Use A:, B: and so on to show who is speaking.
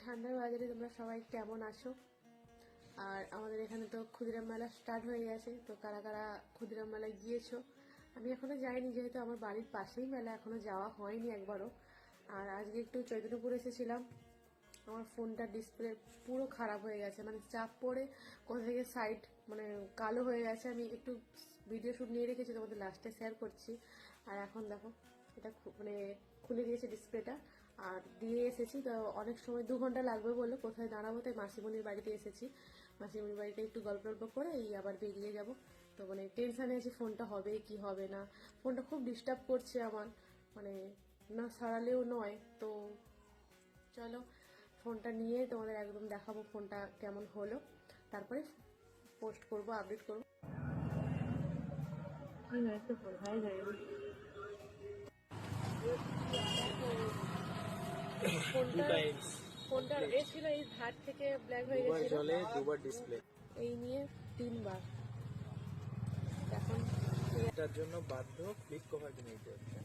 A: ঠান্ডার বাজারে তোমরা সবাই কেমন আছো? আর আমাদের এখানে তো ক্ষুদিরাম মেলা স্টার্ট হয়ে গেছে, তো কারা কারা ক্ষুদিরাম মেলায় গিয়েছো? আমি এখনো যাইনি, যেহেতু আমার বাড়ির পাশেই মেলা, এখনো যাওয়া হয়নি একবারও। আর আজকে একটু চৈতন্যপুর এসেছিলাম, আমার ফোনটার ডিসপ্লে পুরো খারাপ হয়ে গেছে, মানে চাপ পড়ে কোথা থেকে সাইড মানে কালো হয়ে গেছে। আমি একটু ভিডিও শুট নিয়ে রেখেছি, তোমাদের লাস্টে শেয়ার করছি। আর এখন দেখো এটা মানে খুলে দিয়েছে ডিসপ্লেটা, আর দিয়ে এসেছি। তো অনেক সময় 2 ঘন্টা লাগবে বললো, কোথায় দাঁড়াবো, তাই মাসিমণির বাড়িতে এসেছি। মাসিমণির বাড়িতে একটু গল্প টল্প করে এই আবার বেরিয়ে যাব। তো মানে টেনশানে আছি, ফোনটা হবে কি হবে না। ফোনটা খুব ডিস্টার্ব করছে আমার, মানে না সারালেও নয়। তো চলো ফোনটা নিয়ে তোমাদের একদম দেখাবো ফোনটা কেমন হলো, তারপরে পোস্ট করব, আপডেট করবো। ফোনটা এসেছিল এই ধার থেকে ব্ল্যাক হয়ে গেছিল,
B: জলে দুবার ডিসপ্লে,
A: এই নিয়ে 3 বার। এখন
B: এটার জন্য বাধ্য ফ্লিপ কভার কিনে নিতে হচ্ছে।